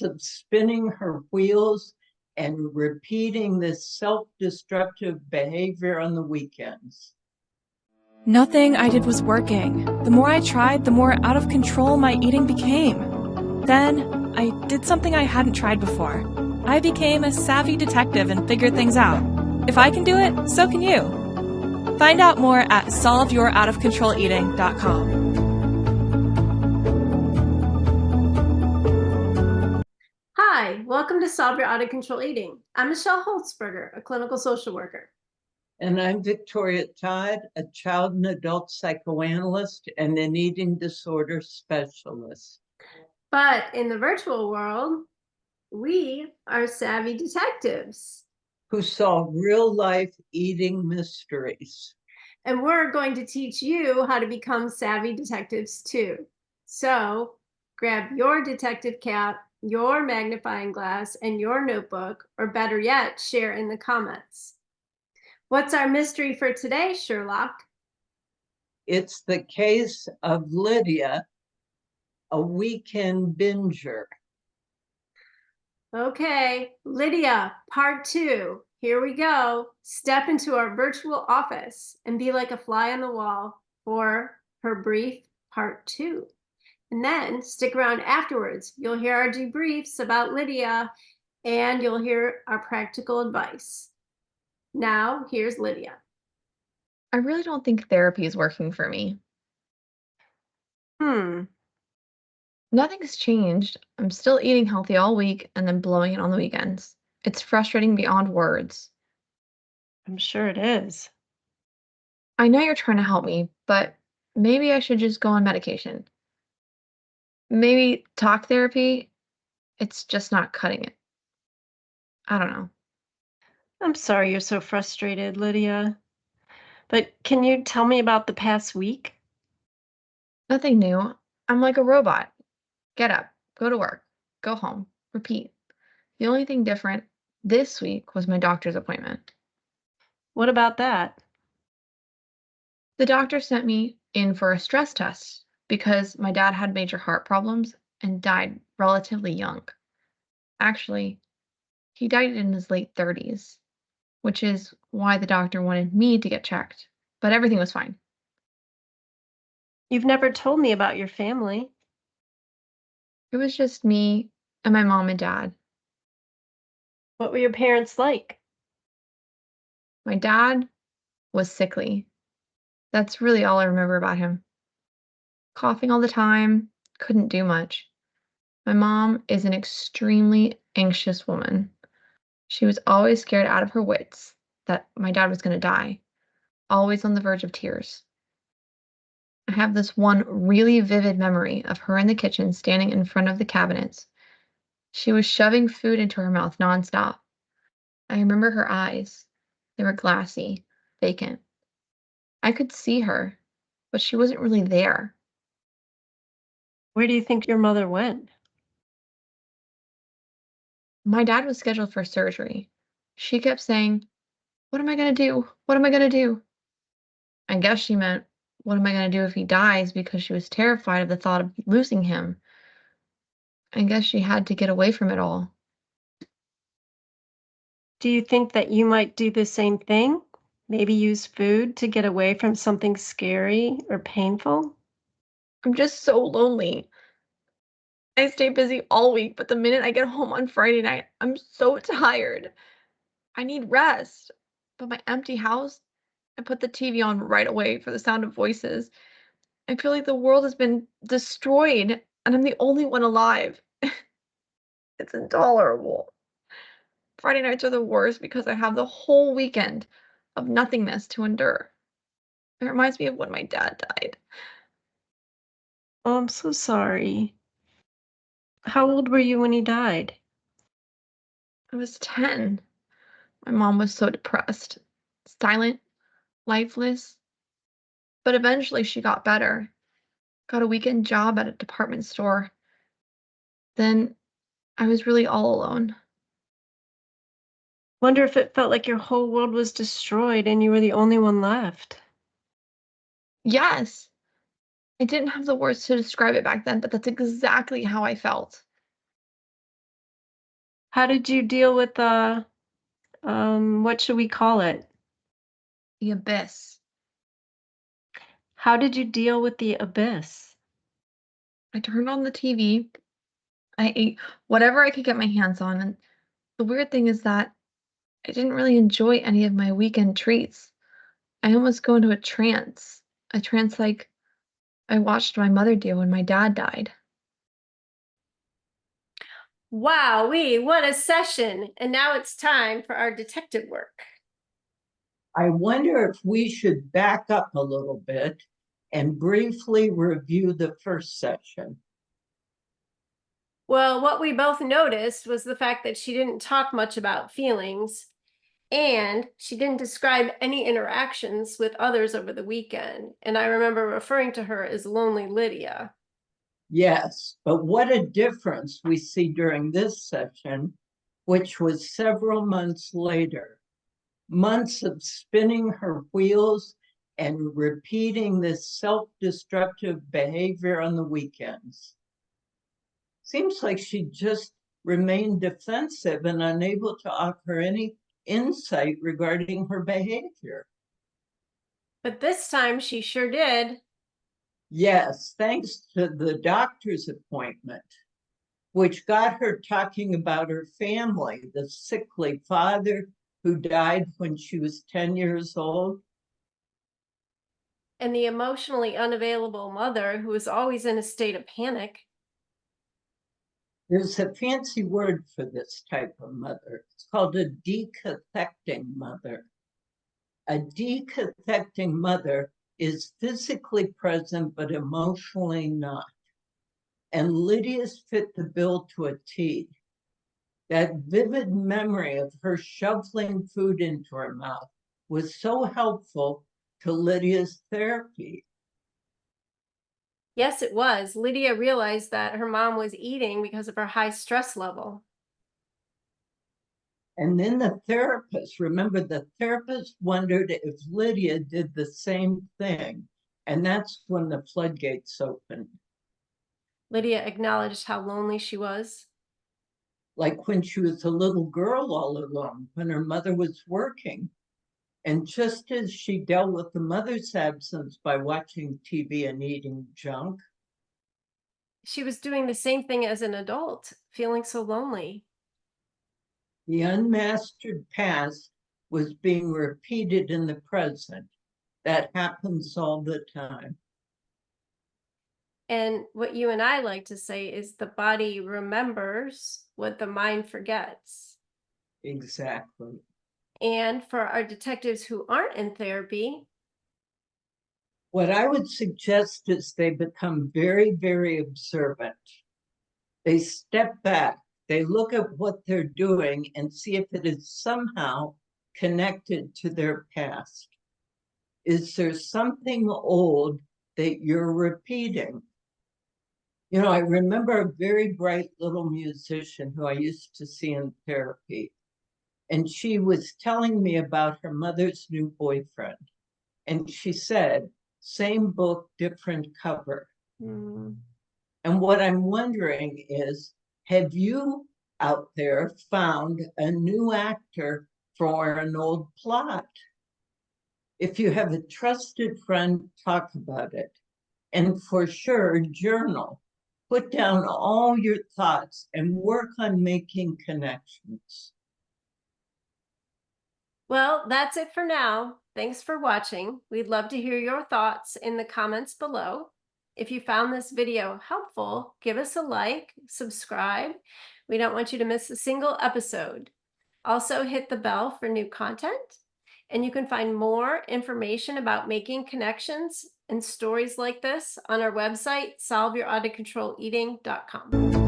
of spinning her wheels and repeating this self-destructive behavior on the weekends. Nothing I did was working. The more I tried, the more out of control my eating became. Then, I did something I hadn't tried before. I became a savvy detective and figured things out. If I can do it, so can you. Find out more at solveyouroutofcontroleating.com. Hi, welcome to Solve Your Out of Control Eating. I'm Michelle Holtzberger, a clinical social worker. And I'm Victoria Todd, a child and adult psychoanalyst and an eating disorder specialist. But in the virtual world, we are savvy detectives. Who solve real life eating mysteries. And we're going to teach you how to become savvy detectives too. So grab your detective cap, your magnifying glass, and your notebook, or better yet, share in the comments. What's our mystery for today, Sherlock? It's the case of Lydia, a weekend binger. Okay, Lydia, part 2. Here we go. Step into our virtual office and be like a fly on the wall for her brief part 2. And then stick around afterwards. You'll hear our debriefs about Lydia and you'll hear our practical advice. Now, here's Lydia. I really don't think therapy is working for me. Nothing's changed. I'm still eating healthy all week and then blowing it on the weekends. It's frustrating beyond words. I'm sure it is. I know you're trying to help me, but maybe I should just go on medication. Maybe talk therapy. It's just not cutting it. I don't know. I'm sorry you're so frustrated, Lydia. But can you tell me about the past week? Nothing new. I'm like a robot. Get up, go to work, go home, repeat. The only thing different this week was my doctor's appointment. What about that? The doctor sent me in for a stress test because my dad had major heart problems and died relatively young. Actually, he died in his late 30s, which is why the doctor wanted me to get checked, but everything was fine. You've never told me about your family. It was just me and my mom and dad. What were your parents like? My dad was sickly. That's really all I remember about him. Coughing all the time, couldn't do much. My mom is an extremely anxious woman. She was always scared out of her wits that my dad was going to die, always on the verge of tears. I have this one really vivid memory of her in the kitchen standing in front of the cabinets. She was shoving food into her mouth nonstop. I remember her eyes. They were glassy, vacant. I could see her, but she wasn't really there. Where do you think your mother went? My dad was scheduled for surgery. She kept saying, "What am I going to do? What am I going to do?" I guess she meant, "What am I going to do if he dies?" because she was terrified of the thought of losing him. I guess she had to get away from it all. Do you think that you might do the same thing? Maybe use food to get away from something scary or painful? I'm just so lonely. I stay busy all week, but the minute I get home on Friday night, I'm so tired. I need rest. But my empty house, I put the TV on right away for the sound of voices. I feel like the world has been destroyed and I'm the only one alive. It's intolerable. Friday nights are the worst because I have the whole weekend of nothingness to endure. It reminds me of when my dad died. Oh, I'm so sorry. How old were you when he died? I was 10. My mom was so depressed, silent, lifeless. But eventually she got better, got a weekend job at a department store. Then I was really all alone. Wonder if it felt like your whole world was destroyed and you were the only one left. Yes, I didn't have the words to describe it back then, but that's exactly how I felt. How did you deal with the, what should we call it? The abyss. How did you deal with the abyss? I turned on the TV. I ate whatever I could get my hands on, and the weird thing is that I didn't really enjoy any of my weekend treats. I almost go into a trance like I watched my mother do when my dad died. Wowee, what a session. And now it's time for our detective work. I wonder if we should back up a little bit and briefly review the first session. Well, what we both noticed was the fact that she didn't talk much about feelings, and she didn't describe any interactions with others over the weekend. And I remember referring to her as Lonely Lydia. Yes, but what a difference we see during this session, which was several months later. Months of spinning her wheels and repeating this self-destructive behavior on the weekends. Seems like she just remained defensive and unable to offer any insight regarding her behavior. But this time she sure did. Yes, thanks to the doctor's appointment, which got her talking about her family, the sickly father who died when she was 10 years old, And the emotionally unavailable mother who was always in a state of panic. There's a fancy word for this type of mother. It's called a decathecting mother. A decathecting mother is physically present but emotionally not. And Lydia's fit the bill to a T. That vivid memory of her shoveling food into her mouth was so helpful to Lydia's therapy. Yes, it was. Lydia realized that her mom was eating because of her high stress level. And then remember, the therapist wondered if Lydia did the same thing. And that's when the floodgates opened. Lydia acknowledged how lonely she was. Like when she was a little girl all alone, when her mother was working. And just as she dealt with the mother's absence by watching TV and eating junk, She was doing the same thing as an adult, feeling so lonely. the unmastered past was being repeated in the present. That happens all the time. And what you and I like to say is the body remembers what the mind forgets. Exactly. And for our detectives who aren't in therapy, What I would suggest is they become very, very observant. They step back, they look at what they're doing and see if it is somehow connected to their past. Is there something old that you're repeating? You know, I remember a very bright little musician who I used to see in therapy, and she was telling me about her mother's new boyfriend. And she said, same book, different cover. And what I'm wondering is, have you out there found a new actor for an old plot? If you have a trusted friend, talk about it. And for sure, journal. Put down all your thoughts and work on making connections. well, that's it for now. Thanks for watching. We'd love to hear your thoughts in the comments below. If you found this video helpful, give us a like, subscribe. We don't want you to miss a single episode. Also, hit the bell for new content. And you can find more information about making connections and stories like this on our website, solveyouroutofcontroleating.com.